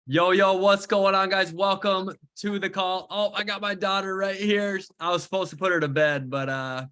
Yo, what's going on, guys? Welcome to the call. Oh, I got my daughter right here. I was supposed to put her to bed, but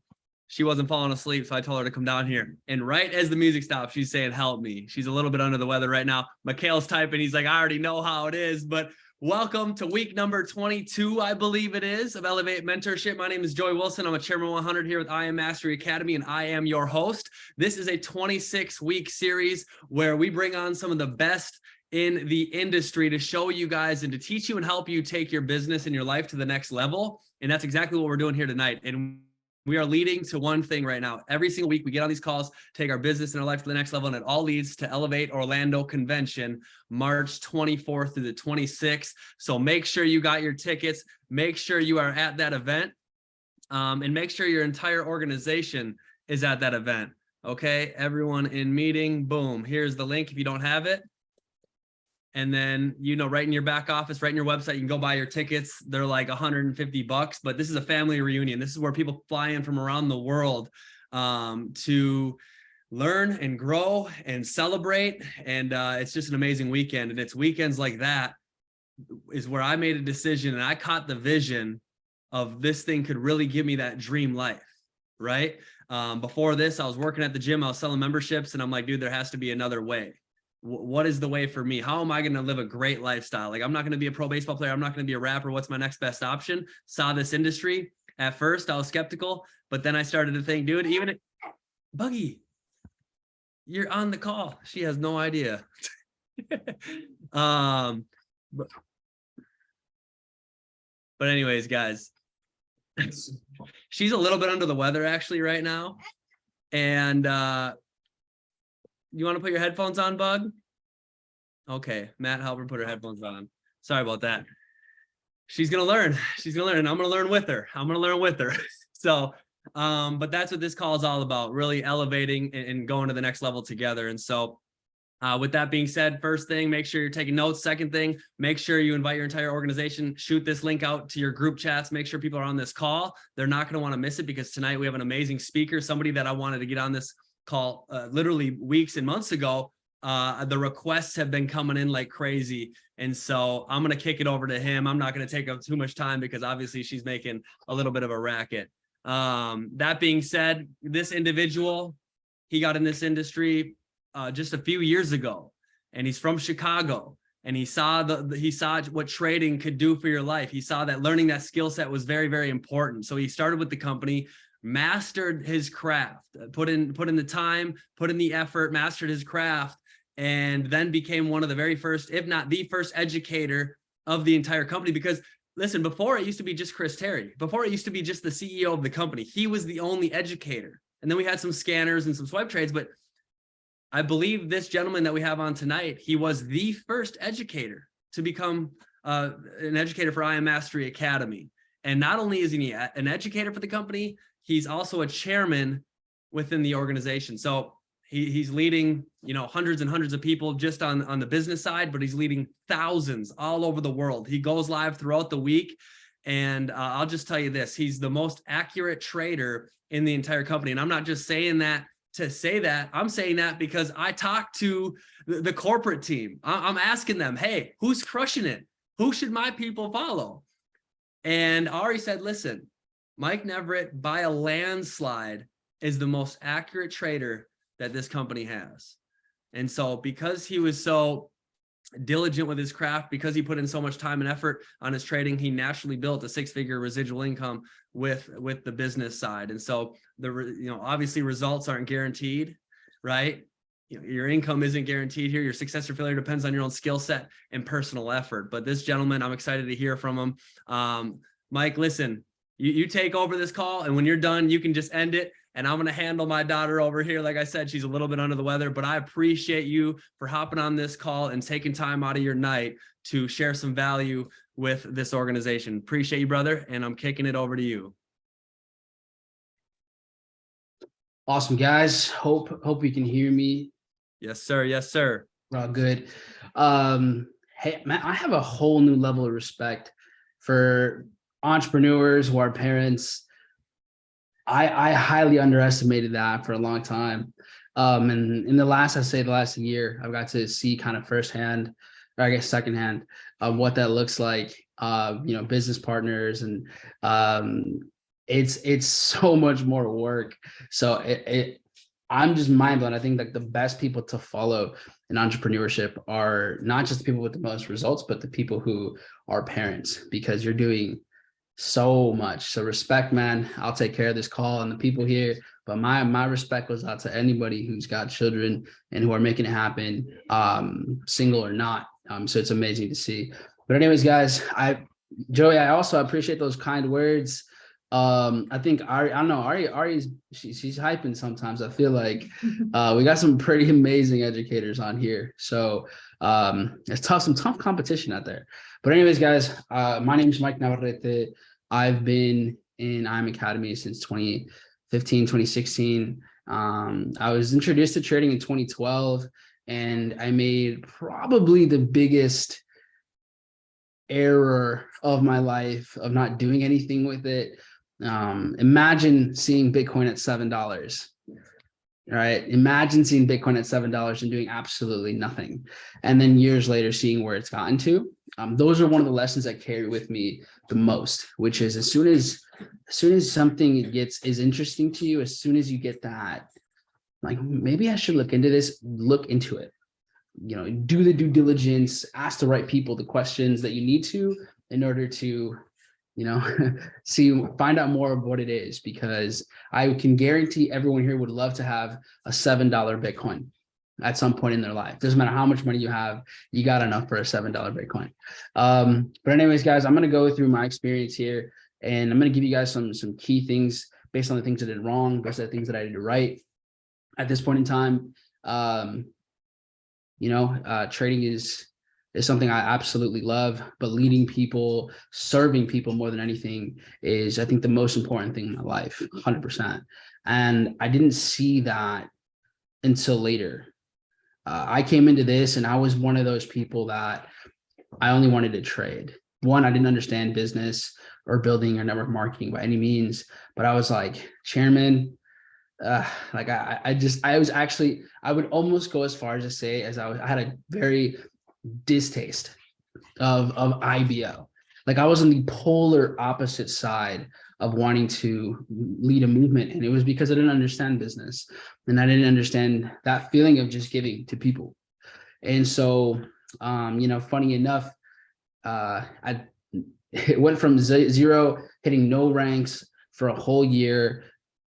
she wasn't falling asleep, so I told her to come down here. And right as the music stopped, she's saying, help me. She's a little bit under the weather right now. Mikhail's typing. He's like, I already know how it is, but welcome to week number 22, I believe it is, of Elevate Mentorship. My name is Joey Wilson. I'm a Chairman 100 here with I Am Mastery Academy, and I am your host. This is a 26-week series where we bring on some of the best in the industry to show you guys and to teach you and help you take your business and your life to the next level. And that's exactly what we're doing here tonight. And we are leading to one thing right now. Every single week we get on these calls, take our business and our life to the next level, and it all leads to Elevate Orlando Convention, March 24th through the 26th. So make sure you got your tickets, make sure you are at that event, and make sure your entire organization is at that event. Okay, everyone in meeting, boom, here's the link if you don't have it. And then, right in your back office, right in your website, you can go buy your tickets. They're like $150, but this is a family reunion. This is where people fly in from around the world to learn and grow and celebrate. And it's just an amazing weekend. And it's weekends like that is where I made a decision and I caught the vision of this thing could really give me that dream life, right? Before this, I was working at the gym. I was selling memberships and I'm like, dude, there has to be another way. What is the way for me? How am I going to live a great lifestyle? Like, I'm not going to be a pro baseball player. I'm not going to be a rapper. What's my next best option? Saw this industry. At first, I was skeptical, but then I started to think, dude, Buggy, you're on the call. She has no idea. But anyways, guys, she's a little bit under the weather actually right now. And, you want to put your headphones on, Bug? Okay, Matt, help her put her headphones on. Sorry about that. She's going to learn. She's going to learn, and I'm going to learn with her. So, but that's what this call is all about, really elevating and going to the next level together. And so, with that being said, first thing, make sure you're taking notes. Second thing, make sure you invite your entire organization. Shoot this link out to your group chats. Make sure people are on this call. They're not going to want to miss it because tonight we have an amazing speaker, somebody that I wanted to get on this call literally weeks and months ago. The requests have been coming in like crazy. And so I'm going to kick it over to him. I'm not going to take up too much time because obviously she's making a little bit of a racket. That being said, this individual, he got in this industry just a few years ago, and he's from Chicago. And he saw what trading could do for your life. He saw that learning that skill set was very, very important. So he started with the company, mastered his craft, put in the time, put in the effort, mastered his craft, and then became one of the very first, if not the first educator of the entire company. Because listen, before it used to be just Chris Terry, before it used to be just the CEO of the company, he was the only educator. And then we had some scanners and some swipe trades, but I believe this gentleman that we have on tonight, he was the first educator to become an educator for I Am Mastery Academy. And not only is he an educator for the company, he's also a chairman within the organization. So he's leading, hundreds and hundreds of people just on the business side, but he's leading thousands all over the world. He goes live throughout the week. And I'll just tell you this, he's the most accurate trader in the entire company. And I'm not just saying that to say that, I'm saying that because I talked to the corporate team. I'm asking them, hey, who's crushing it? Who should my people follow? And Ari said, listen, Mike Navarrete, by a landslide, is the most accurate trader that this company has. And so because he was so diligent with his craft, because he put in so much time and effort on his trading, he naturally built a six-figure residual income with the business side. And so obviously results aren't guaranteed, right? Your income isn't guaranteed here. Your success or failure depends on your own skill set and personal effort. But this gentleman, I'm excited to hear from him. Mike, listen, you take over this call, and when you're done, you can just end it. And I'm going to handle my daughter over here. Like I said, she's a little bit under the weather, but I appreciate you for hopping on this call and taking time out of your night to share some value with this organization. Appreciate you, brother. And I'm kicking it over to you. Awesome, guys. Hope you can hear me. Yes, sir. Yes, sir. Oh, good. Hey, man, I have a whole new level of respect for entrepreneurs who are parents. I highly underestimated that for a long time. And in the last year, I've got to see kind of firsthand, or I guess secondhand, what that looks like. Business partners, and it's so much more work. So I'm just mind blown. I think like the best people to follow in entrepreneurship are not just the people with the most results, but the people who are parents, because you're doing so much. So respect, man. I'll take care of this call and the people here. But my respect goes out to anybody who's got children and who are making it happen, single or not. So it's amazing to see. But anyways, guys, Joey, I also appreciate those kind words. I think I don't know, Ari's she's hyping sometimes. I feel like we got some pretty amazing educators on here. So it's some tough competition out there. But anyways, guys, my name is Mike Navarrete. I've been in IM Academy since 2015, 2016. I was introduced to trading in 2012, and I made probably the biggest error of my life of not doing anything with it. Imagine seeing Bitcoin at $7. Right? Imagine seeing Bitcoin at $7 and doing absolutely nothing. And then years later, seeing where it's gotten to. Those are one of the lessons that carry with me the most, which is as soon as something is interesting to you, as soon as you get that, like, maybe I should look into this, look into it. Do the due diligence, ask the right people the questions that you need to in order to, find out more of what it is, because I can guarantee everyone here would love to have a $7 Bitcoin at some point in their life. Doesn't matter how much money you have, you got enough for a $7 Bitcoin. But anyways, guys, I'm going to go through my experience here, and I'm going to give you guys some key things based on the things I did wrong, based on the things that I did right at this point in time. Trading is something I absolutely love, but leading people, serving people more than anything is, I think, the most important thing in my life, 100%. And I didn't see that until later. I came into this and I was one of those people that I only wanted to trade. One, I didn't understand business or building or network marketing by any means, but I was like, chairman, I would almost go as far as to say I had a very distaste of IBO. Like, I was on the polar opposite side of wanting to lead a movement. And it was because I didn't understand business, and I didn't understand that feeling of just giving to people. And so, funny enough, it went from zero, hitting no ranks for a whole year.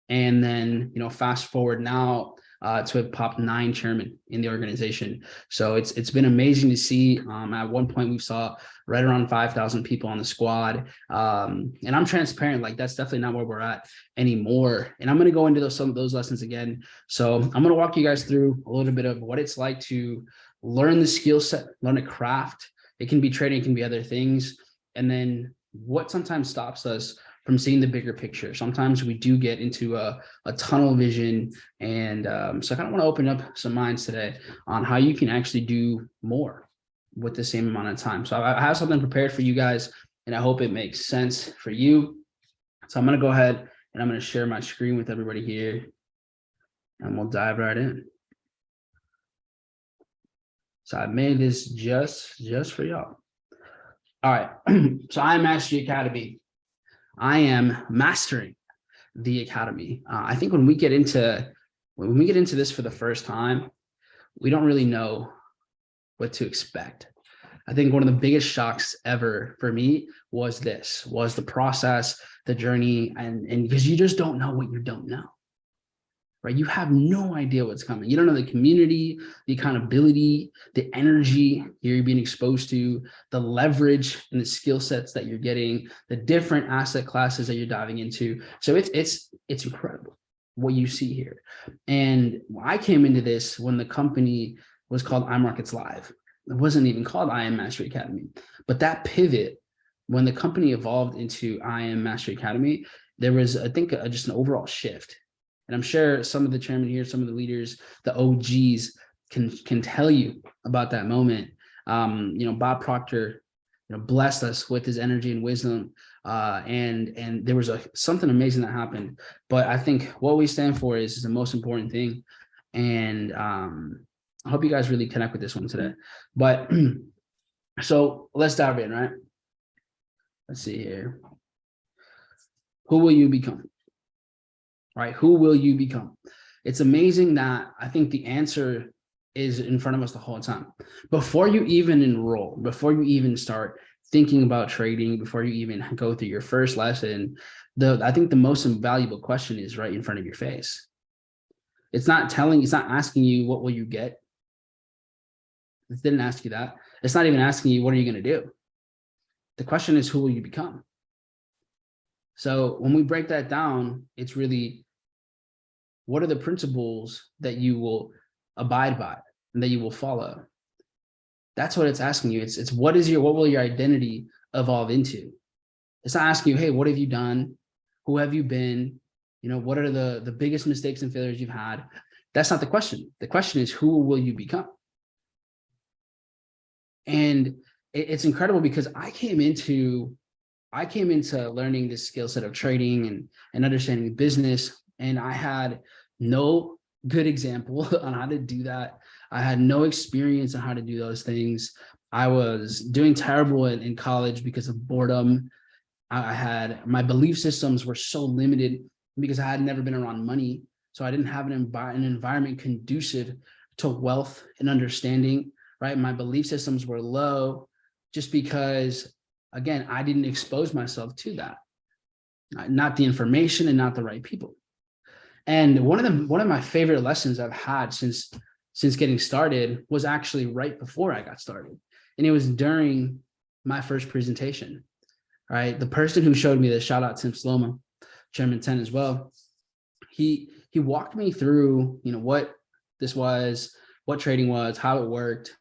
And then, fast forward now, to have popped 9 chairmen in the organization. So it's been amazing to see. At one point we saw right around 5,000 people on the squad. And I'm transparent, like, that's definitely not where we're at anymore. And I'm going to go into some of those lessons again. So I'm going to walk you guys through a little bit of what it's like to learn the skill set, learn a craft. It can be trading, it can be other things. And then what sometimes stops us from seeing the bigger picture. Sometimes we do get into a tunnel vision. And so I kind of want to open up some minds today on how you can actually do more with the same amount of time. So I have something prepared for you guys, and I hope it makes sense for you. So I'm going to go ahead and I'm going to share my screen with everybody here, and we'll dive right in. So I made this just for y'all. All right. So IM Mastery Academy. I am mastering the academy. I think when we get into this for the first time, we don't really know what to expect. I think one of the biggest shocks ever for me was the process, the journey, and because you just don't know what you don't know. Right? You have no idea what's coming. You don't know the community, the accountability, the energy you're being exposed to, the leverage and the skill sets that you're getting, the different asset classes that you're diving into. So it's incredible what you see here. And I came into this when the company was called iMarkets Live. It wasn't even called IM Mastery Academy. But that pivot, when the company evolved into IM Mastery Academy, there was, I think, just an overall shift. And I'm sure some of the chairmen here, some of the leaders, the OGs can tell you about that moment. Bob Proctor, blessed us with his energy and wisdom. And there was something amazing that happened. But I think what we stand for is the most important thing. And I hope you guys really connect with this one today. But so let's dive in, right? Let's see here. Who will you become? Right? Who will you become? It's amazing that I think the answer is in front of us the whole time. Before you even enroll, before you even start thinking about trading, before you even go through your first lesson, I think the most invaluable question is right in front of your face. It's not asking you what will you get. It didn't ask you that. It's not even asking you what are you going to do. The question is who will you become? So when we break that down, it's really what are the principles that you will abide by and that you will follow? That's what it's asking you. It's what will your identity evolve into? It's not asking you, hey, what have you done? Who have you been? You know, what are the biggest mistakes and failures you've had? That's not the question. The question is, who will you become? And it's incredible because I came into learning this skill set of trading and understanding business, and I had no good example on how to do that. I had no experience on how to do those things. I was doing terrible in college because of boredom. I had my belief systems were so limited because I had never been around money. So I didn't have an environment conducive to wealth and understanding, right? My belief systems were low just because, again, I didn't expose myself to that, not the information and not the right people. And one of my favorite lessons I've had since getting started was actually right before I got started. And it was during my first presentation, right? The person who showed me this, shout out Tim Sloma, Chairman 10 as well. He walked me through, you know, what this was, what trading was, how it worked.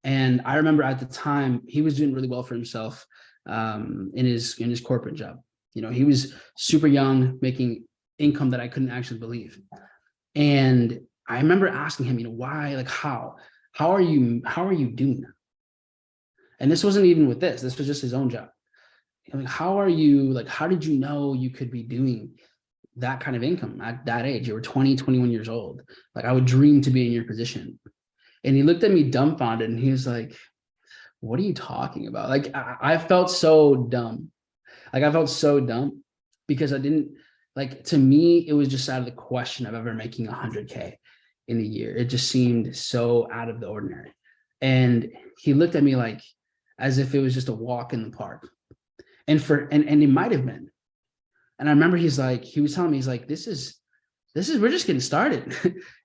And I remember at the time he was doing really well for himself in his corporate job. You know, he was super young, making income that I couldn't actually believe. And I remember asking him, you know, why, like, how are you doing that? And this wasn't even with this was just his own job. Like, how did you know you could be doing that kind of income at that age? You were 20, 21 years old. Like, I would dream to be in your position. And he looked at me dumbfounded and he was like, what are you talking about? Like, I felt so dumb. Like, I felt so dumb because I didn't, like, to me, it was just out of the question of ever making 100K in a year. It just seemed so out of the ordinary. And he looked at me like, as if it was just a walk in the park. And it might have been. And I remember he was telling me, he's like, this is, we're just getting started.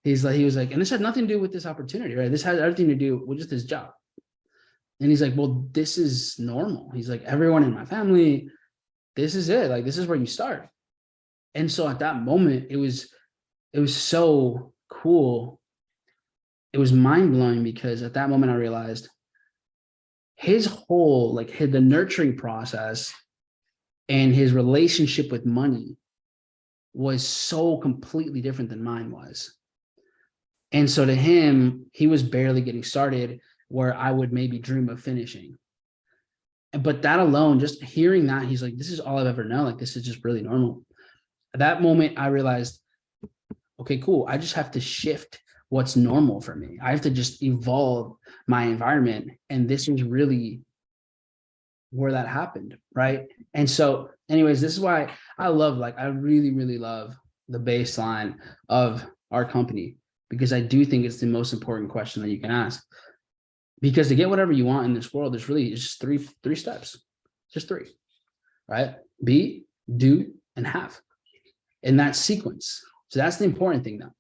He was like, and this had nothing to do with this opportunity, right? This had everything to do with just this job. And he's like, well, this is normal. He's like, everyone in my family, this is it. Like, this is where you start. And so at that moment, it was so cool. It was mind blowing because at that moment I realized his whole, the nurturing process and his relationship with money was so completely different than mine was. And so to him, he was barely getting started where I would maybe dream of finishing. But that alone, just hearing that, he's like, this is all I've ever known. Like, this is just really normal. At that moment, I realized, okay, cool. I just have to shift what's normal for me. I have to just evolve my environment. And this was really where that happened, right? And so anyways, this is why I really, really love the baseline of our company, because I do think it's the most important question that you can ask. Because to get whatever you want in this world, it's just three steps, just three, right? Be, do, and have. In that sequence. So that's the important thing now.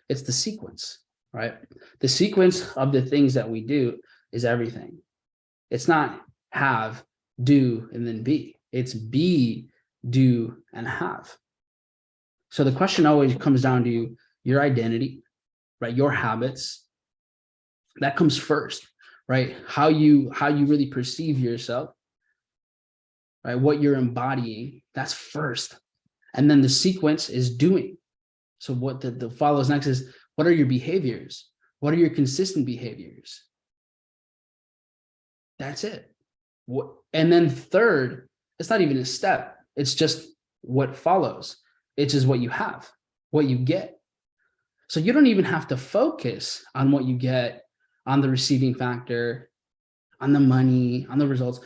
It's the sequence, right? The sequence of the things that we do is everything. It's not have, do, and then be. It's be, do, and have. So the question always comes down to your identity, right? Your habits. That comes first, right? How you really perceive yourself, right? What you're embodying, that's first. And then the sequence is doing. So what the follows next is, what are your behaviors? What are your consistent behaviors? That's it. And then third, it's not even a step. It's just what follows. It's just what you have, what you get. So you don't even have to focus on what you get, on the receiving factor, on the money, on the results.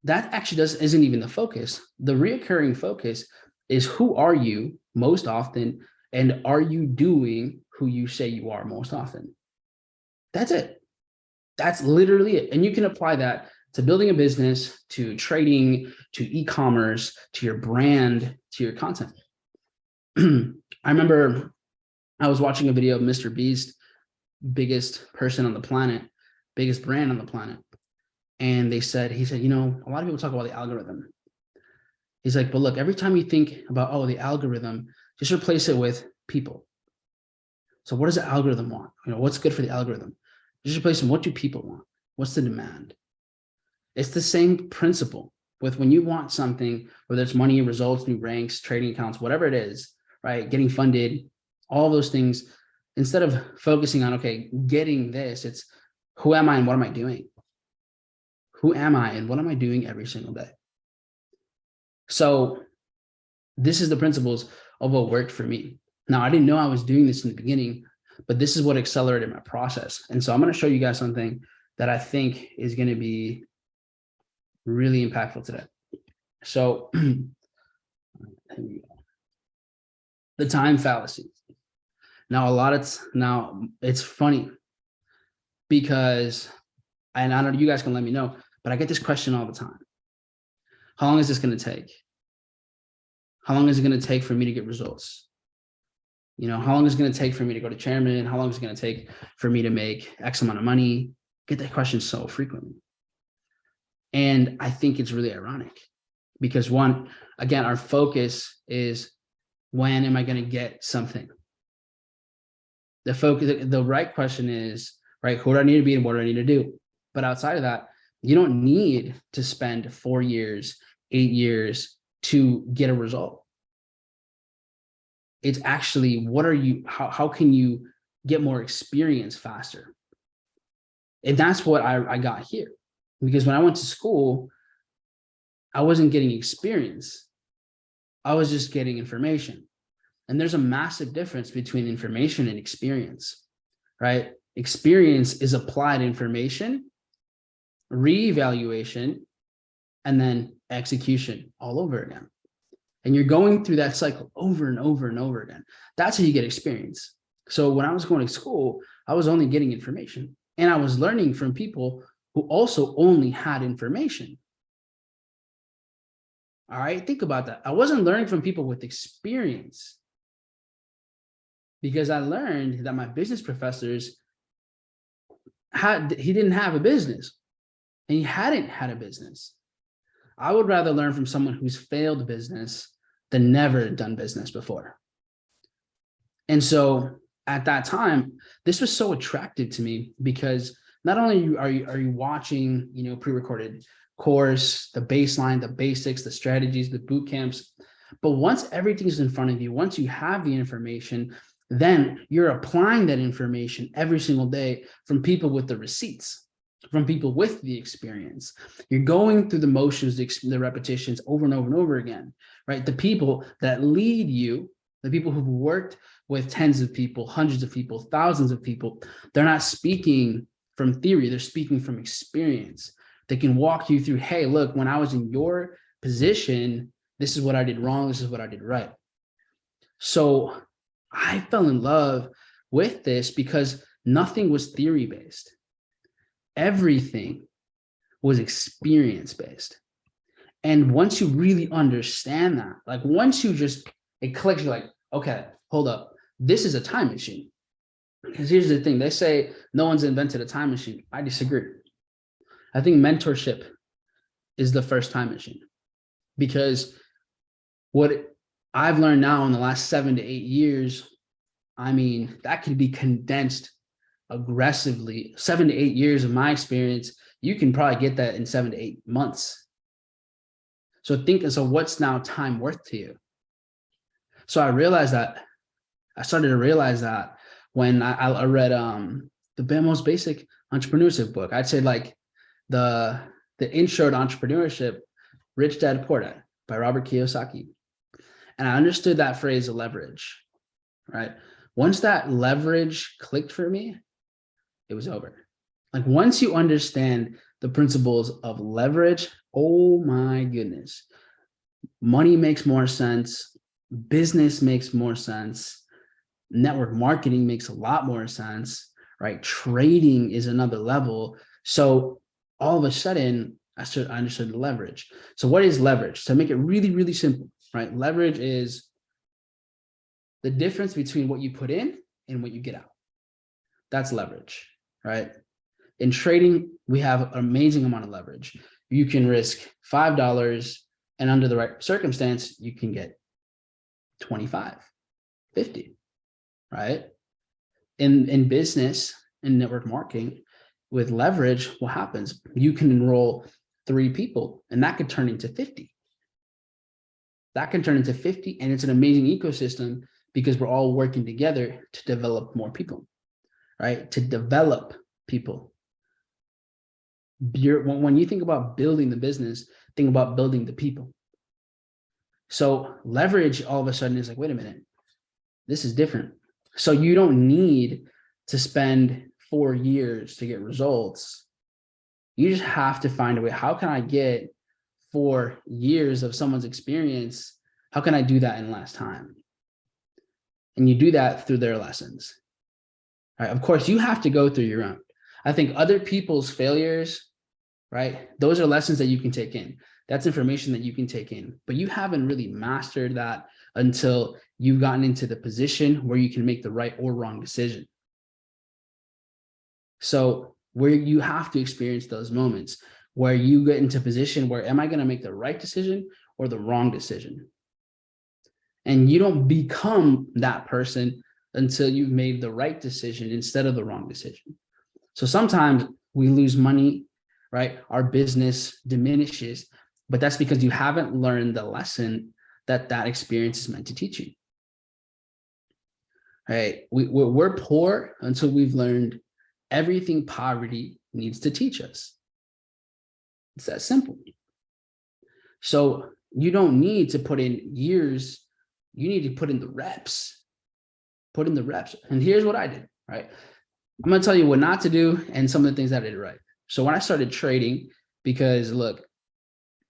That actually isn't even the focus. The reoccurring focus is, who are you most often, and are you doing who you say you are most often? That's it. That's literally it. And you can apply that to building a business, to trading, to e-commerce, to your brand, to your content. I remember I was watching a video of Mr. Beast, biggest person on the planet, biggest brand on the planet. And he said, you know, a lot of people talk about the algorithm. He's like, but look, every time you think about, oh, the algorithm, just replace it with people. So what does the algorithm want? You know, what's good for the algorithm? Just replace them. What do people want? What's the demand? It's the same principle with when you want something, whether it's money, results, new ranks, trading accounts, whatever it is, right? Getting funded, all those things. Instead of focusing on, okay, getting this, it's who am I and what am I doing? Who am I and what am I doing every single day? So this is the principles of what worked for me. Now, I didn't know I was doing this in the beginning, but this is what accelerated my process. And so I'm going to show you guys something that I think is going to be really impactful today. So here we go. The time fallacy. Now, it's funny because, and I don't know, you guys can let me know, but I get this question all the time. How long is this going to take? How long is it going to take for me to get results? You know, how long is it going to take for me to go to chairman? How long is it going to take for me to make X amount of money? Get that question so frequently. And I think it's really ironic because one, again, our focus is, when am I going to get something? The right question is, right, who do I need to be and what do I need to do? But outside of that, you don't need to spend 4 years, 8 years to get a result. It's actually, how can you get more experience faster? And that's what I got here. Because when I went to school, I wasn't getting experience. I was just getting information. And there's a massive difference between information and experience, right? Experience is applied information, reevaluation, and then execution all over again. And you're going through that cycle over and over and over again. That's how you get experience. So when I was going to school, I was only getting information, and I was learning from people who also only had information. All right, think about that. I wasn't learning from people with experience, because I learned that my business professors he didn't have a business, and he hadn't had a business. I would rather learn from someone who's failed business than never done business before. And so at that time, this was so attractive to me, because not only are you watching, you know, pre-recorded course, the baseline, the basics, the strategies, the boot camps, but once everything's in front of you, once you have the information, then you're applying that information every single day from people with the receipts, from people with the experience. You're going through the motions, the repetitions over and over and over again, right? The people that lead you, the people who've worked with tens of people, hundreds of people, thousands of people, they're not speaking from theory, they're speaking from experience. They can walk you through, hey, look, when I was in your position, this is what I did wrong, this is what I did right. So I fell in love with this because nothing was theory-based. Everything was experience-based. And once you really understand that, like once you it clicks, you're like, okay, hold up, this is a time machine. Because here's the thing, they say no one's invented a time machine. I disagree. I think mentorship is the first time machine, because what I've learned now in the last 7 to 8 years, I mean, that can be condensed aggressively. 7 to 8 years of my experience, you can probably get that in 7 to 8 months. So what's now time worth to you? So I started to realize that when I read the most basic entrepreneurship book. I'd say like the intro to entrepreneurship, Rich Dad Poor Dad by Robert Kiyosaki. And I understood that phrase, leverage, right? Once that leverage clicked for me, it was over. Like once you understand the principles of leverage, oh my goodness, money makes more sense. Business makes more sense. Network marketing makes a lot more sense, right? Trading is another level. So all of a sudden, I understood the leverage. So what is leverage? To make it really, really simple, right? Leverage is the difference between what you put in and what you get out. That's leverage, right? In trading, we have an amazing amount of leverage. You can risk $5, and under the right circumstance, you can get 25, 50, right? In business, in network marketing, with leverage, what happens? You can enroll 3 people, and that could turn into 50. That can turn into 50, and it's an amazing ecosystem because we're all working together to develop more people, right? To develop people. When you think about building the business, think about building the people. So leverage all of a sudden is like, wait a minute, this is different. So you don't need to spend 4 years to get results. You just have to find a way. How can I get 4 years of someone's experience? How can I do that in less time? And you do that through their lessons. All right. Of course, you have to go through your own. I think other people's failures, right? Those are lessons that you can take in. That's information that you can take in, but you haven't really mastered that until you've gotten into the position where you can make the right or wrong decision. So where you have to experience those moments where you get into a position where, am I going to make the right decision or the wrong decision? And you don't become that person until you've made the right decision instead of the wrong decision. So sometimes we lose money, right? Our business diminishes, but that's because you haven't learned the lesson that that experience is meant to teach you. Right? We're poor until we've learned everything poverty needs to teach us. It's that simple. So you don't need to put in years. You need to put in the reps. Put in the reps. And here's what I did, right? I'm going to tell you what not to do and some of the things that I did right. So when I started trading, because look,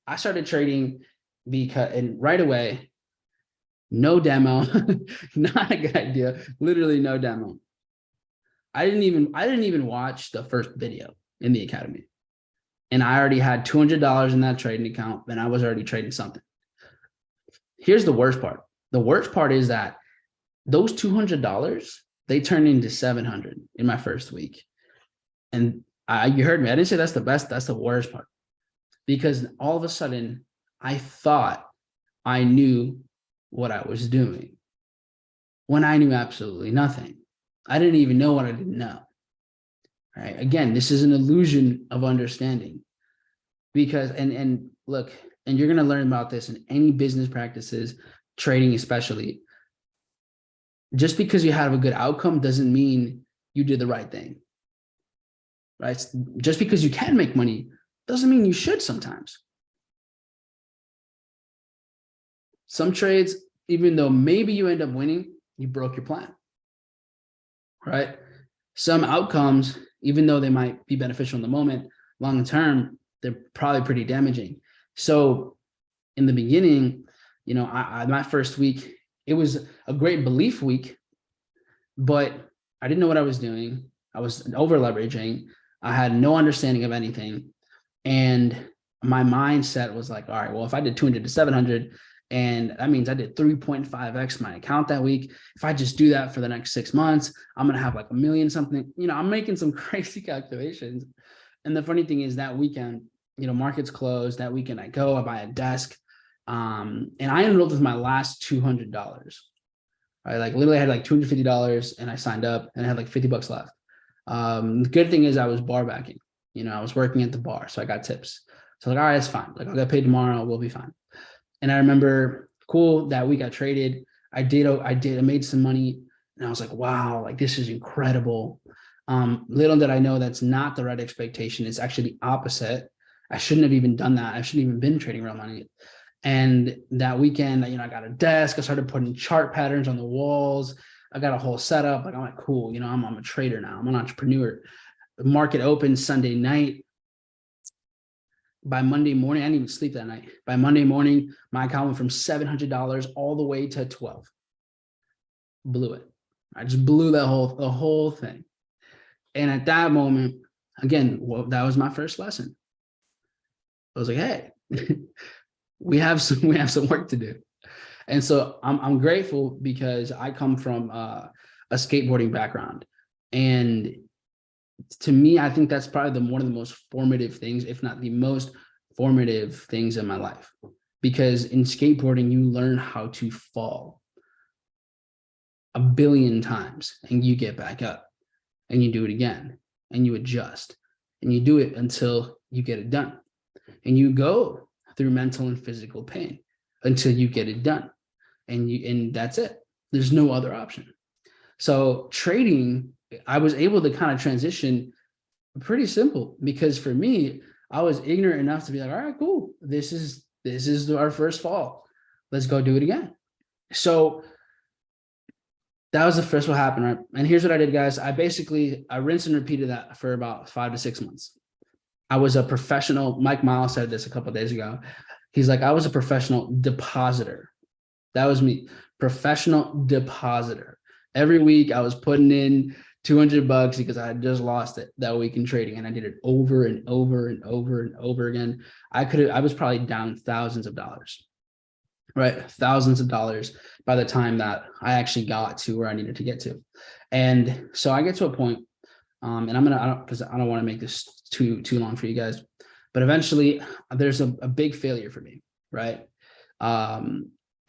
I started trading because, and right away, no demo, not a good idea, literally no demo. I didn't even watch the first video in the academy. And I already had $200 in that trading account, and I was already trading something. Here's the worst part. The worst part is that those $200, they turned into $700 in my first week. And you heard me. I didn't say that's the best. That's the worst part. Because all of a sudden, I thought I knew what I was doing when I knew absolutely nothing. I didn't even know what I didn't know. All right. Again, this is an illusion of understanding. Because, and look, and you're going to learn about this in any business practices, trading especially. Just because you have a good outcome doesn't mean you did the right thing. Right? Just because you can make money doesn't mean you should sometimes. Some trades, even though maybe you end up winning, you broke your plan. Right? Some outcomes, even though they might be beneficial in the moment, long term, they're probably pretty damaging. So in the beginning, you know, my first week, it was a great belief week, but I didn't know what I was doing. I was over leveraging. I had no understanding of anything. And my mindset was like, all right, well, if I did 200 to 700, and that means I did 3.5x my account that week. If I just do that for the next 6 months, I'm going to have like $1 million something. You know, I'm making some crazy calculations. And the funny thing is that weekend, you know, markets closed. That weekend I buy a desk. And I enrolled with my last $200. I like literally had like $250 and I signed up and I had like $50 left. The good thing is I was bar backing. You know, I was working at the bar, so I got tips. So like, all right, it's fine. Like I'll get paid tomorrow. We'll be fine. And I remember, cool, that week I traded. I made some money, and I was like, wow, like this is incredible. Little did I know that's not the right expectation. It's actually the opposite. I shouldn't have even done that. I shouldn't even been trading real money. And that weekend, you know, I got a desk. I started putting chart patterns on the walls. I got a whole setup. Like, I'm like, cool, you know, I'm a trader now. I'm an entrepreneur. The market opens Sunday night. By Monday morning, I didn't even sleep that night. By Monday morning, my account went from $700 all the way to 12. Blew it. I just blew the whole thing. And at that moment, again, well, that was my first lesson. I was like, hey, we have some work to do. And so I'm grateful because I come from a skateboarding background. And to me, I think that's probably one of the most formative things, if not the most formative things in my life. Because in skateboarding, you learn how to fall a billion times and you get back up and you do it again and you adjust and you do it until you get it done. And you go through mental and physical pain until you get it done. And that's it. There's no other option. So trading, I was able to kind of transition pretty simple because for me, I was ignorant enough to be like, all right, cool. This is our first fall. Let's go do it again. So that was the first what happened, right? And here's what I did, guys. I rinsed and repeated that for about 5 to 6 months. I was a professional. Mike Miles said this a couple of days ago. He's like, I was a professional depositor. That was me, professional depositor. Every week I was putting in $200 because I had just lost it that week in trading, and I did it over and over and over and over again. I was probably down thousands of dollars, right? Thousands of dollars by the time that I actually got to where I needed to get to. And so I get to a point, and because I don't want to make this too long for you guys, but eventually there's a big failure for me, right?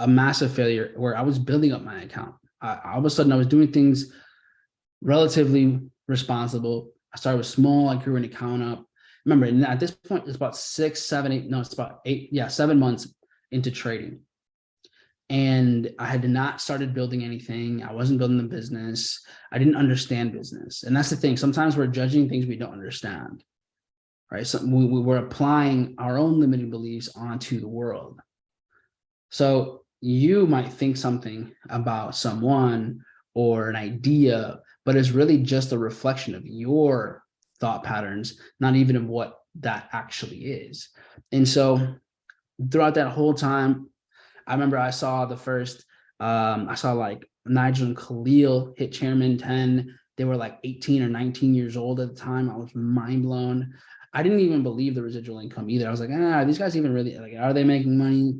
A massive failure where I was building up my account. All of a sudden I was doing things relatively responsible. I started with small, I grew an account up. Remember, at this point, it's about 7 months into trading. And I had not started building anything. I wasn't building the business. I didn't understand business. And that's the thing. Sometimes we're judging things we don't understand, right? So we're applying our own limiting beliefs onto the world. So you might think something about someone or an idea, but it's really just a reflection of your thought patterns, not even of what that actually is. And so throughout that whole time, I remember I saw like Nigel and Khalil hit Chairman 10. They were like 18 or 19 years old at the time. I was mind blown. I didn't even believe the residual income either. I was like, are these guys even really, like, are they making money?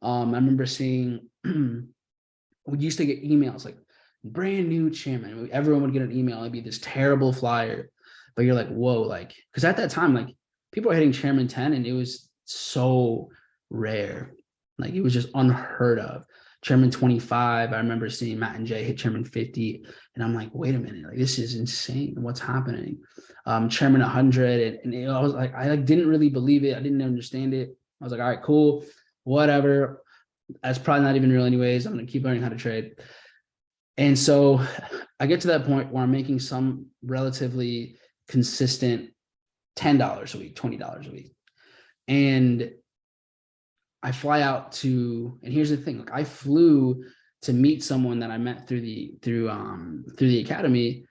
I remember seeing, we used to get emails like brand new chairman. Everyone would get an email. It'd be this terrible flyer, but you're like, whoa, like, because at that time, like, people were hitting Chairman 10 and it was so rare. Like, it was just unheard of. Chairman 25, I remember seeing Matt and Jay hit Chairman 50, and I'm like, wait a minute, like, this is insane. What's happening? Chairman 100, and I was like, I didn't really believe it. I didn't understand it. I was like, all right, cool, whatever. That's probably not even real anyways. I'm gonna keep learning how to trade. And so I get to that point where I'm making some relatively consistent $10 a week, $20 a week, and I fly out to, and here's the thing, like, I flew to meet someone that I met through the academy.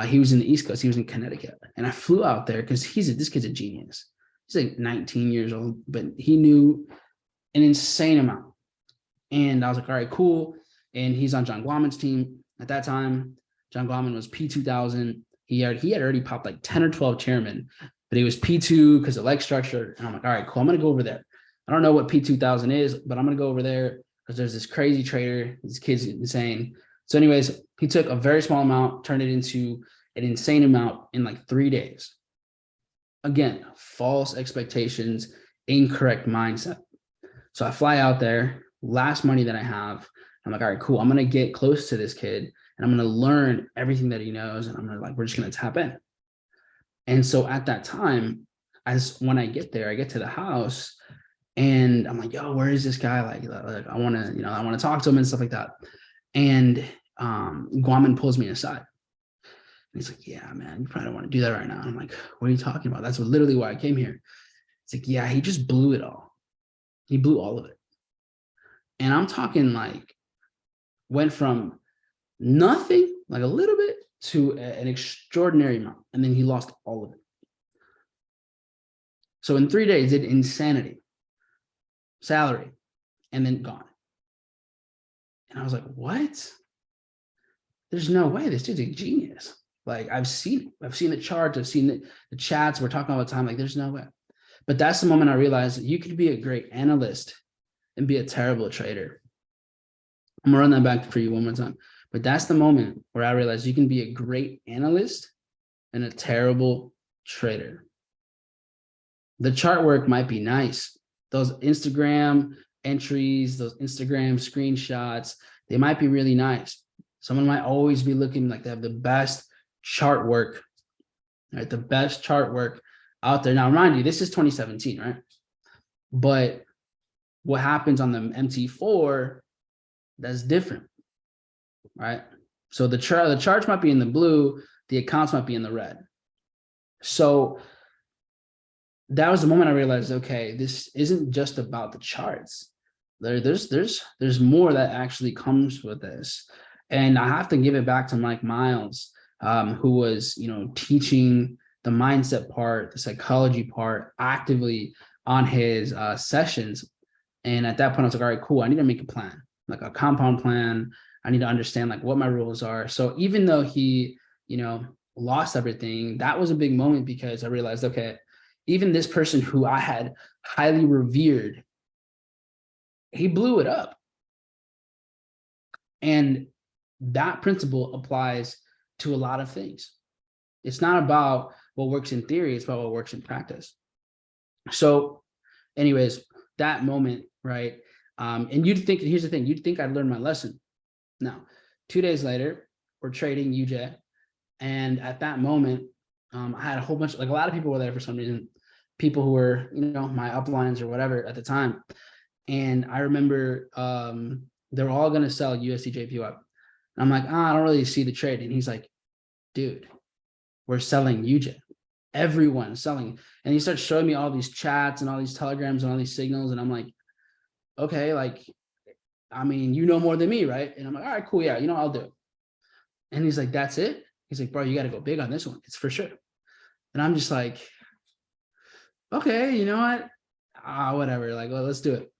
He was in the East Coast. He was in Connecticut, and I flew out there because this kid's a genius. He's like 19 years old, but he knew an insane amount. And I was like, all right, cool. And he's on John Guaman's team at that time. John Guaman was P2000. He had already popped like 10 or 12 chairmen, but he was P2 because of leg structure. And I'm like, all right, cool. I'm gonna go over there. I don't know what P2000 is, but I'm going to go over there because there's this crazy trader. This kid's insane. So anyways, he took a very small amount, turned it into an insane amount in like 3 days. Again, false expectations, incorrect mindset. So I fly out there, last money that I have. I'm like, all right, cool. I'm going to get close to this kid and I'm going to learn everything that he knows. And I'm going to, like, we're just going to tap in. And so at that time, when I get there, I get to the house, and I'm like, yo, where is this guy? Like I want to talk to him and stuff like that. And Guaman pulls me aside. And he's like, yeah, man, you probably don't want to do that right now. And I'm like, what are you talking about? That's literally why I came here. It's like, yeah, he just blew it all. He blew all of it. And I'm talking like, went from nothing, like a little bit, to an extraordinary amount. And then he lost all of it. So in 3 days, did insanity, salary, and then gone. And I was like, what? There's no way. This dude's a genius. Like, I've seen the charts, I've seen the chats, we're talking all the time. Like, there's no way. But that's the moment I realized that you could be a great analyst and be a terrible trader. I'm gonna run that back for you one more time. But that's the moment where I realized you can be a great analyst and a terrible trader. The chart work might be nice. Those Instagram entries, those Instagram screenshots, they might be really nice. Someone might always be looking like they have the best chart work, right? The best chart work out there. Now, remind you, this is 2017, right? But what happens on the MT4, that's different, right? So the charts might be in the blue, the accounts might be in the red. So that was the moment I realized, okay, this isn't just about the charts. There's more that actually comes with this. And I have to give it back to Mike Miles, who was, teaching the mindset part, the psychology part actively on his sessions. And at that point, I was like, all right, cool. I need to make a plan, like a compound plan. I need to understand like what my rules are. So even though he, lost everything, that was a big moment because I realized, okay, even this person who I had highly revered, he blew it up. And that principle applies to a lot of things. It's not about what works in theory, it's about what works in practice. So anyways, that moment, right? And you'd think, here's the thing, you'd think I'd learned my lesson. Now, 2 days later, we're trading UJ. And at that moment, I had a whole bunch, like a lot of people were there for some reason, people who were, my uplines or whatever at the time. And I remember they were all going to sell USDJPY. And I'm like, I don't really see the trade. And he's like, dude, we're selling UJ. Everyone's selling. And he starts showing me all these chats and all these telegrams and all these signals. And I'm like, okay, like, I mean, you know more than me, right? And I'm like, all right, cool. Yeah, I'll do it. And he's like, that's it? He's like, bro, you got to go big on this one. It's for sure. And I'm just like, okay, you know what? Whatever. Like, well, let's do it.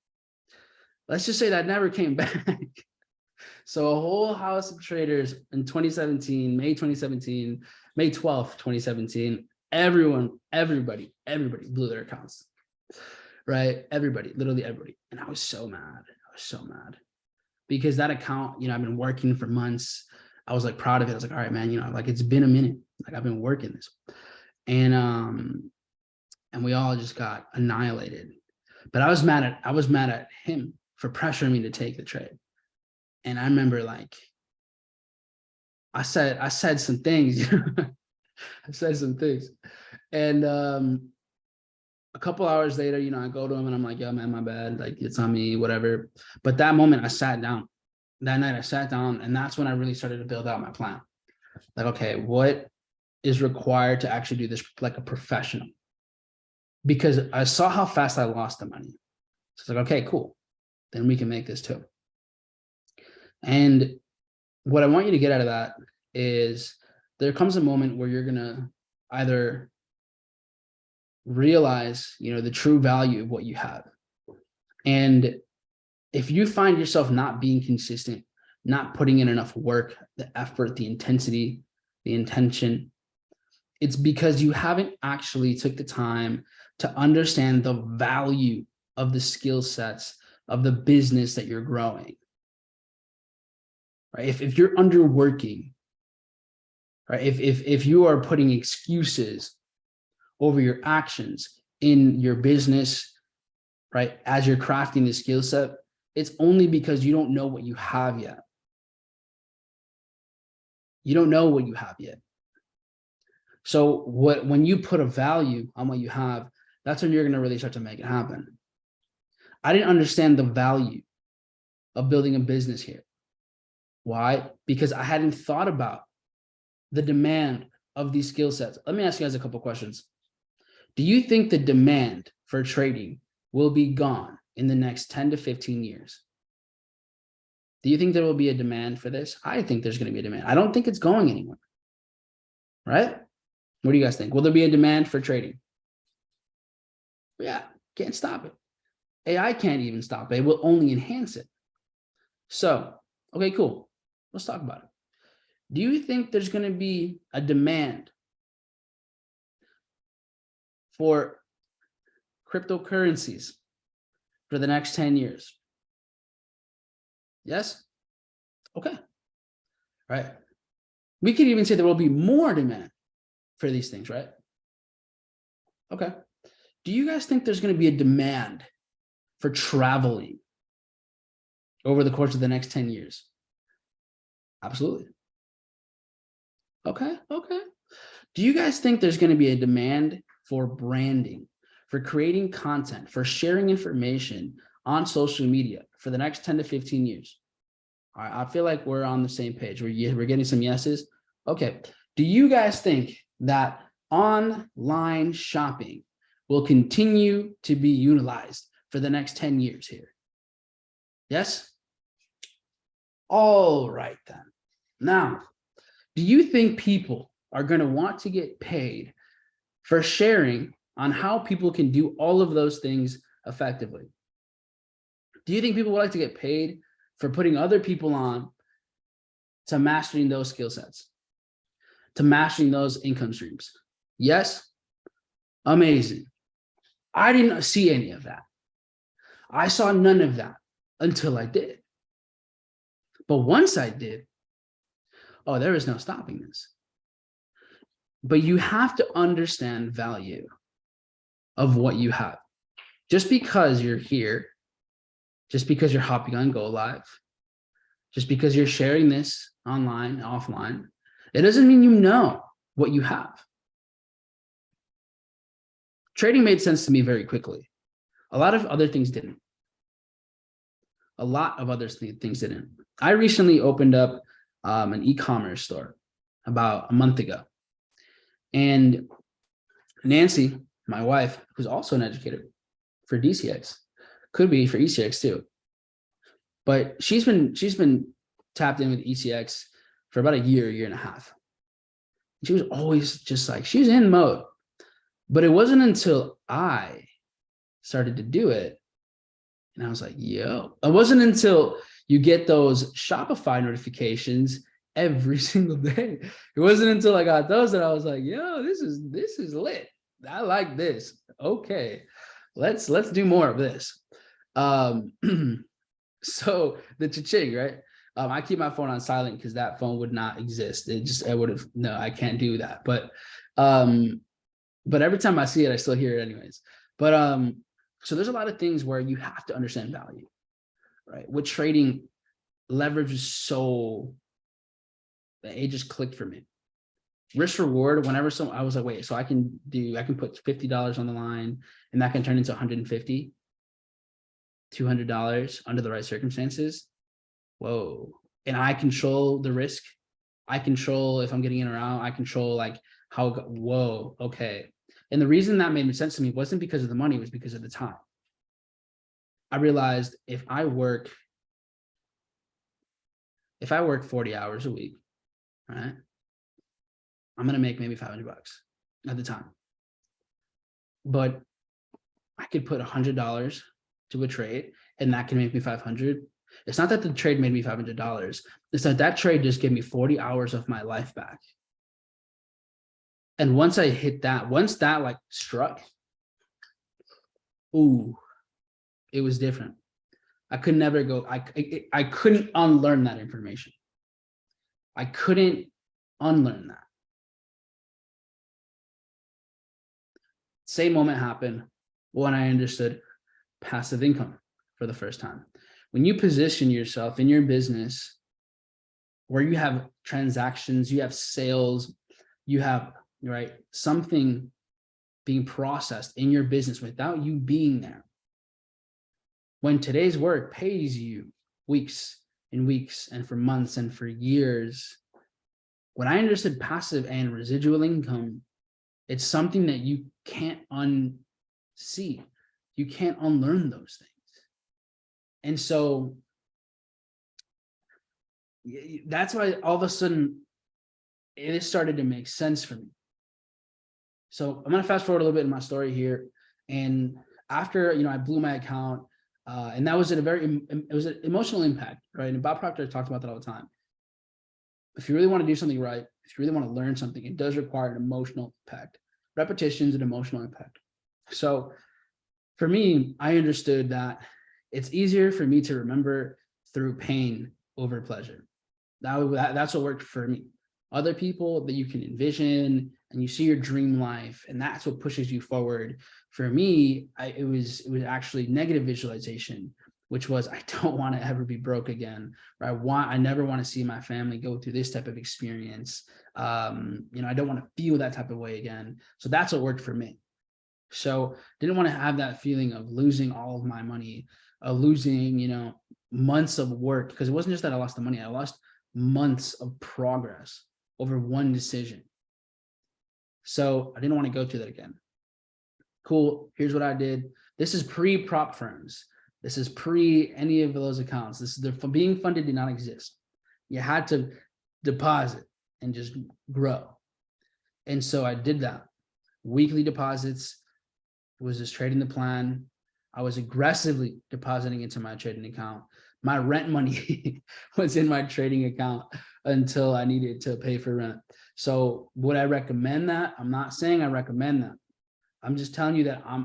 Let's just say that never came back. So a whole house of traders in 2017, May 2017, May 12th, 2017, everybody blew their accounts, right? Everybody, literally everybody. And I was so mad. Because that account, I've been working for months. I was like proud of it. I was like, all right, man, like it's been a minute. Like I've been working this. And we all just got annihilated. But I was mad at him for pressuring me to take the trade. And I remember like I said some things, I said some things. And a couple hours later, I go to him and I'm like, yo, man, my bad. Like it's on me, whatever. But that moment I sat down. That night I sat down and that's when I really started to build out my plan. Like, okay, what is required to actually do this like a professional? Because I saw how fast I lost the money. So it's like, okay, cool. Then we can make this too. And what I want you to get out of that is there comes a moment where you're going to either realize, the true value of what you have. And if you find yourself not being consistent, not putting in enough work, the effort, the intensity, the intention, it's because you haven't actually took the time to understand the value of the skill sets of the business that you're growing. Right? If you're underworking, right? If you are putting excuses over your actions in your business, right? As you're crafting the skill set, it's only because you don't know what you have yet. You don't know what you have yet. So when you put a value on what you have, that's when you're going to really start to make it happen. I didn't understand the value of building a business here. Why? Because I hadn't thought about the demand of these skill sets. Let me ask you guys a couple of questions. Do you think the demand for trading will be gone in the next 10 to 15 years? Do you think there will be a demand for this? I think there's going to be a demand. I don't think it's going anywhere. Right? What do you guys think? Will there be a demand for trading? Yeah, can't stop it. AI can't even stop it. It will only enhance it. So, okay, cool. Let's talk about it. Do you think there's going to be a demand for cryptocurrencies for the next 10 years? Yes? Okay. Right. We could even say there will be more demand for these things, right? Okay. Do you guys think there's going to be a demand for traveling over the course of the next 10 years? Absolutely. Okay. Okay. Do you guys think there's going to be a demand for branding, for creating content, for sharing information on social media for the next 10 to 15 years? All right, I feel like we're on the same page. We're getting some yeses. Okay. Do you guys think that online shopping will continue to be utilized for the next 10 years here? Yes? All right, then. Now, do you think people are going to want to get paid for sharing on how people can do all of those things effectively? Do you think people would like to get paid for putting other people on to mastering those skill sets, to mastering those income streams? Yes? Amazing. I didn't see any of that. I saw none of that until I did. But once I did, oh, there is no stopping this. But you have to understand value of what you have. Just because you're here, just because you're hopping on Go Live, just because you're sharing this online, offline, it doesn't mean you know what you have. Trading made sense to me very quickly. A lot of other things didn't. A lot of other things didn't. I recently opened up an e-commerce store about a month ago. And Nancy, my wife, who's also an educator for DCX, could be for ECX too. But she's been tapped in with ECX for about a year and a half. She was always just like, she was in mode. But it wasn't until I started to do it, and I was like, yo, it wasn't until you get those Shopify notifications every single day. It wasn't until I got those that I was like, yo, this is lit. I like this. Okay, let's do more of this. So the cha-ching, right? I keep my phone on silent because that phone would not exist. I would have, no, I can't do that. But every time I see it, I still hear it anyways. But so there's a lot of things where you have to understand value, right? With trading, leverage is so, it just clicked for me. Risk reward, whenever I was like, wait, so I can put $50 on the line and that can turn into $150, $200 under the right circumstances. Whoa. And I control the risk. I control if I'm getting in or out. I control like how, whoa, okay. And the reason that made sense to me wasn't because of the money, it was because of the time. I realized if I work 40 hours a week, right, I'm going to make maybe $500 at the time. But I could put $100 to a trade and that can make me 500. It's not that the trade made me $500. It's that trade just gave me 40 hours of my life back. And once I hit that, once that like struck, ooh, it was different. I could never go, I couldn't unlearn that information. I couldn't unlearn that. Same moment happened when I understood passive income for the first time. When you position yourself in your business where you have transactions, you have sales, you have, right, something being processed in your business without you being there. When today's work pays you weeks and weeks and for months and for years, when I understood passive and residual income, it's something that you can't unsee. You can't unlearn those things. And so that's why all of a sudden it started to make sense for me. So I'm going to fast forward a little bit in my story here. And after, I blew my account, and that was it was an emotional impact, right? And Bob Proctor talked about that all the time. If you really want to do something right, if you really want to learn something, it does require an emotional impact. Repetition is an emotional impact. So for me, I understood that it's easier for me to remember through pain over pleasure. That's what worked for me. Other people that you can envision and you see your dream life, and that's what pushes you forward. For me, it was actually negative visualization, which was, I don't want to ever be broke again, or I never want to see my family go through this type of experience. I don't want to feel that type of way again. So that's what worked for me. So didn't want to have that feeling of losing all of my money, losing, months of work, because it wasn't just that I lost the money, I lost months of progress over one decision. So I didn't want to go through that again. Cool. Here's what I did. This is pre-prop firms. This is pre any of those accounts. This is being funded did not exist. You had to deposit and just grow. And so I did that. Weekly deposits, was just trading the plan. I was aggressively depositing into my trading account. My rent money was in my trading account until I needed to pay for rent. So would I recommend that? I'm not saying I recommend that. I'm just telling you that I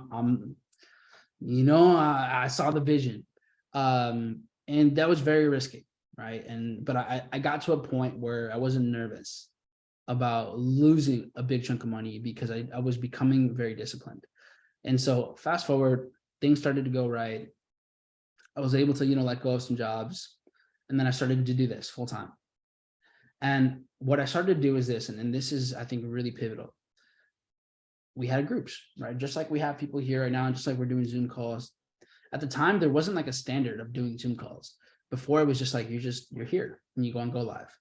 saw the vision. And that was very risky, right? But I got to a point where I wasn't nervous about losing a big chunk of money because I was becoming very disciplined. And so fast forward, things started to go right. I was able to, let go of some jobs. And then I started to do this full time. And what I started to do is this, and this is, I think, really pivotal. We had groups, right? Just like we have people here right now, and just like we're doing Zoom calls. At the time, there wasn't like a standard of doing Zoom calls. Before, it was just like, you're here and you go on Go Live.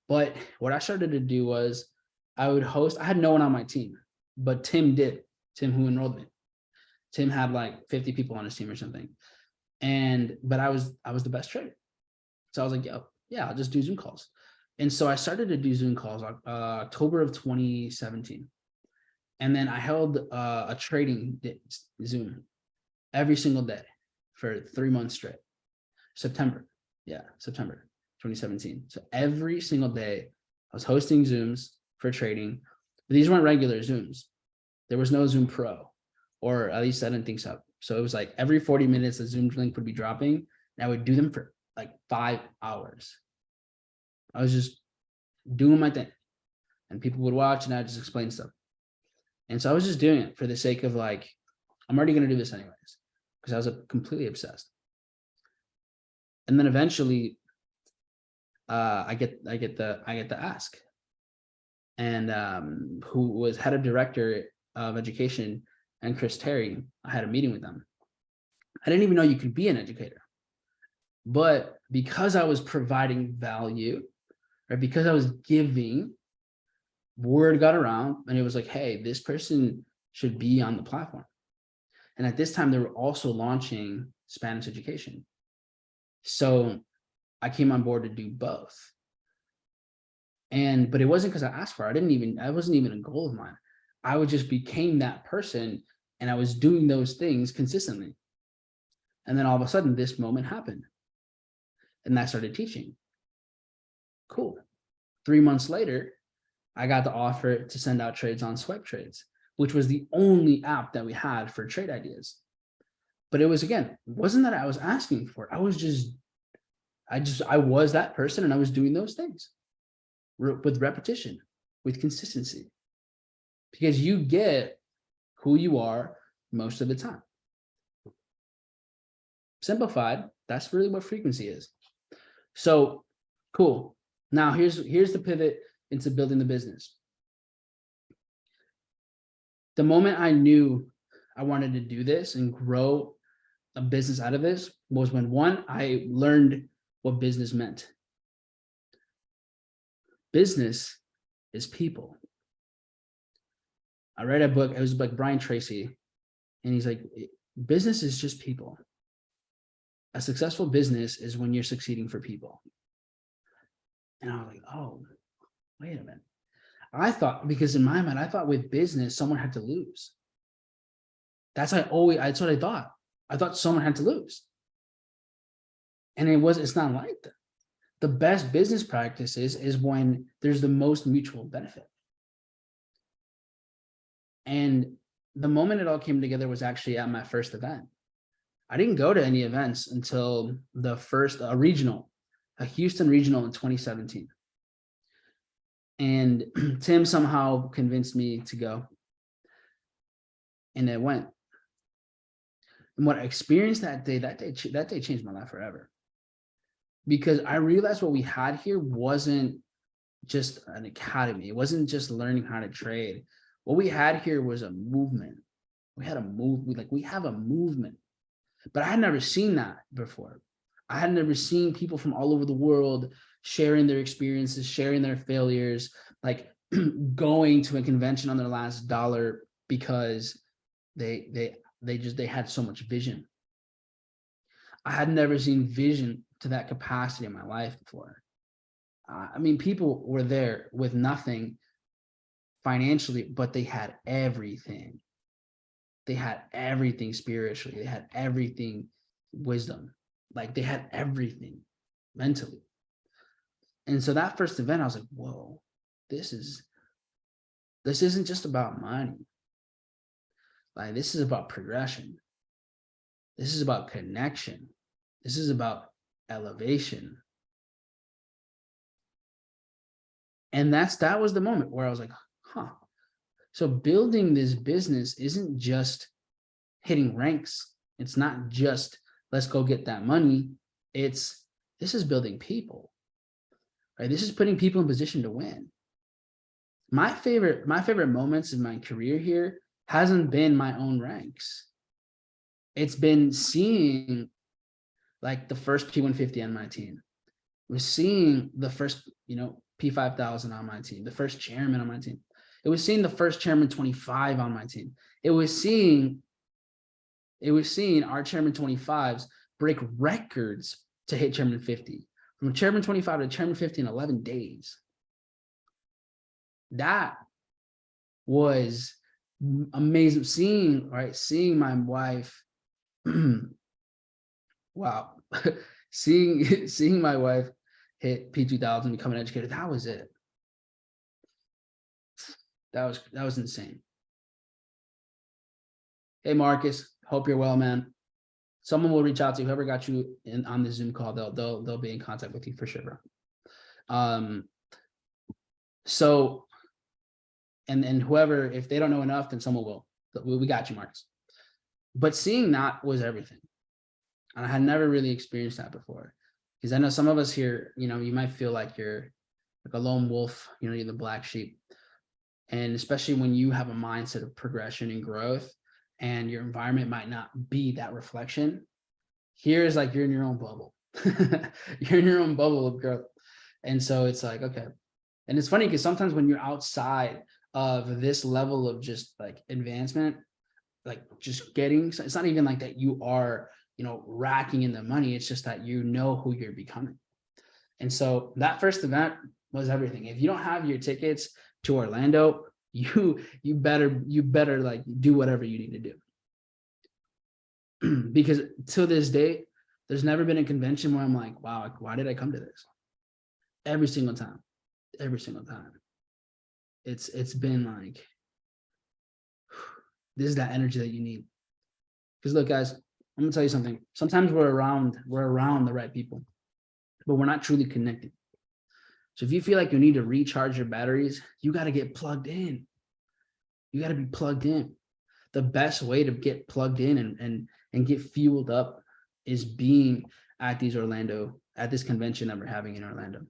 But what I started to do was I would host, I had no one on my team, but Tim who enrolled me. Tim had like 50 people on his team or something. But I was the best trader. So I was like, yeah, I'll just do Zoom calls. And so I started to do Zoom calls October of 2017. And then I held a trading Zoom every single day for 3 months straight. September 2017. So every single day I was hosting Zooms for trading. But these weren't regular Zooms. There was no Zoom Pro, or at least I didn't think so. So it was like every 40 minutes, the Zoom link would be dropping, and I would do them for like 5 hours. I was just doing my thing, and people would watch, and I'd just explain stuff. And so I was just doing it for the sake of like, I'm already going to do this anyways, because I was completely obsessed. And then eventually, I get the ask, and who was head of director of education, and Chris Terry, I had a meeting with them. I didn't even know you could be an educator, but because I was providing value, or because I was giving, word got around, and it was like, hey, this person should be on the platform. And at this time, they were also launching Spanish education. So I came on board to do both. But it wasn't because I asked for it. I wasn't even a goal of mine. I just became that person, and I was doing those things consistently. And then all of a sudden, this moment happened, and I started teaching. Cool. 3 months later, I got the offer to send out trades on Swipe Trades, which was the only app that we had for trade ideas. But it was, again, wasn't that I was asking for it. I was that person, and I was doing those things with repetition, with consistency, because you get who you are most of the time. Simplified, that's really what frequency is. So cool. Now here's the pivot into building the business. The moment I knew I wanted to do this and grow a business out of this was when, one, I learned what business meant. Business is people. I read a book, it was like Brian Tracy, and he's like, business is just people. A successful business is when you're succeeding for people. And I was like, oh, wait a minute. I thought, because in my mind, I thought with business, someone had to lose. That's what I thought. I thought someone had to lose. And it's not like that. The best business practices is when there's the most mutual benefit. And the moment it all came together was actually at my first event. I didn't go to any events until the first regional, a Houston regional in 2017. And Tim somehow convinced me to go. And it went. And what I experienced that day changed my life forever. Because I realized what we had here wasn't just an academy. It wasn't just learning how to trade. What we had here was a movement. We have a movement. But I had never seen that before. I had never seen people from all over the world sharing their experiences, sharing their failures, like going to a convention on their last dollar because they had so much vision. I had never seen vision to that capacity in my life before. I mean, people were there with nothing financially, but they had everything. They had everything spiritually. They had everything wisdom. Like they had everything mentally. And so that first event, I was like, whoa, this isn't just about money. Like this is about progression. This is about connection. This is about elevation. And that was the moment where I was like, huh. So building this business isn't just hitting ranks. It's not just let's go get that money. This is building people, right? This is putting people in position to win. My favorite moments in my career here hasn't been my own ranks. It's been seeing like the first P150 on my team. It was seeing the first, P5000 on my team, the first chairman on my team. It was seeing the first chairman 25 on my team. It was seeing our chairman 25s break records to hit chairman 50. From chairman 25 to chairman 50 in 11 days. That was amazing. Seeing my wife. Wow. seeing my wife hit P2000, become an educator. That was it. That was insane. Hey, Marcus, hope you're well, man. Someone will reach out to you. Whoever got you on the Zoom call, they'll be in contact with you for sure, bro. So, and whoever, if they don't know enough, then someone will. We got you, Marcus. But seeing that was everything. And I had never really experienced that before. Because I know some of us here, you might feel like you're like a lone wolf, you're the black sheep. And especially when you have a mindset of progression and growth and your environment might not be that reflection, here's like you're in your own bubble. You're in your own bubble of growth. And so it's like, okay. And it's funny because sometimes when you're outside of this level of just like advancement, like just getting, it's not even like that you are, racking in the money. It's just that you know who you're becoming. And so that first event was everything. If you don't have your tickets to Orlando, you better like do whatever you need to do. Because to this day, there's never been a convention where I'm like, wow, why did I come to this? Every single time. It's been like, this is that energy that you need. Because look, guys, I'm gonna tell you something. Sometimes we're around the right people, but we're not truly connected. So if you feel like you need to recharge your batteries, you got to get plugged in. You got to be plugged in. The best way to get plugged in and get fueled up is being at this convention that we're having in Orlando.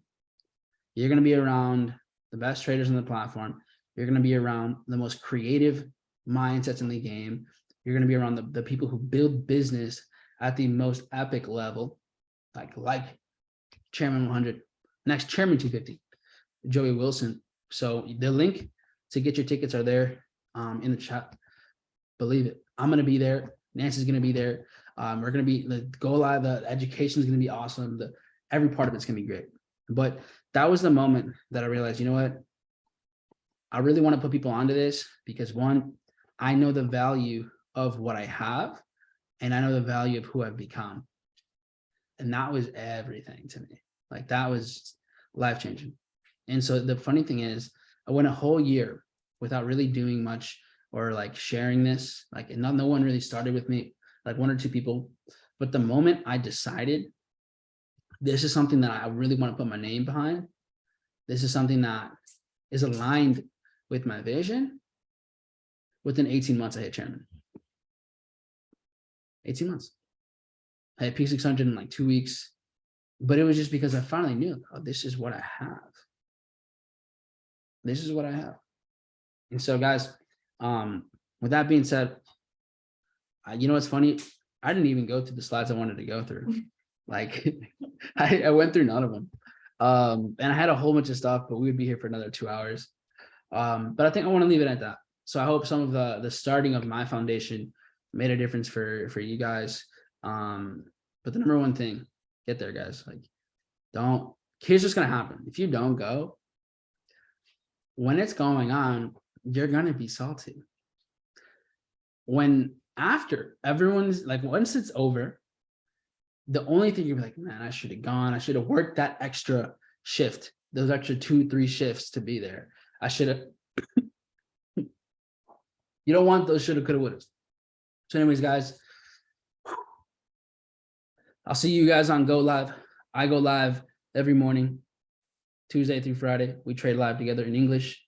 You're going to be around the best traders on the platform. You're going to be around the most creative mindsets in the game. You're going to be around the people who build business at the most epic level, like Chairman 100, next Chairman 250, Joey Wilson. So the link to get your tickets are there in the chat. Believe it. I'm going to be there. Nancy's going to be there. We're going to be go live. The education is going to be awesome. Every part of it's going to be great. But that was the moment that I realized, you know what? I really want to put people onto this because one, I know the value of what I have and I know the value of who I've become. And that was everything to me. Like that was life changing. And so the funny thing is, I went a whole year without really doing much or like sharing this. Like no one really started with me, like one or two people. But the moment I decided this is something that I really want to put my name behind, this is something that is aligned with my vision, within 18 months, I hit chairman. 18 months. I had P600 in like 2 weeks, but it was just because I finally knew, oh, this is what I have. This is what I have. And so guys, with that being said, you know, what's funny? I didn't even go through the slides I wanted to go through. Like I went through none of them. And I had a whole bunch of stuff, but we would be here for another 2 hours. But I think I want to leave it at that. So I hope some of the starting of my foundation made a difference for you guys. But the number one thing, get there, guys. Like, here's what's gonna happen. If you don't go, when it's going on, you're gonna be salty. When after everyone's like, once it's over, the only thing you're like, man, I should have gone. I should have worked that extra shift, those extra 2-3 shifts to be there. I should have. You don't want those shoulda, coulda, woulda. So anyways, guys, I'll see you guys on Go Live. I go live every morning, Tuesday through Friday. We trade live together in English.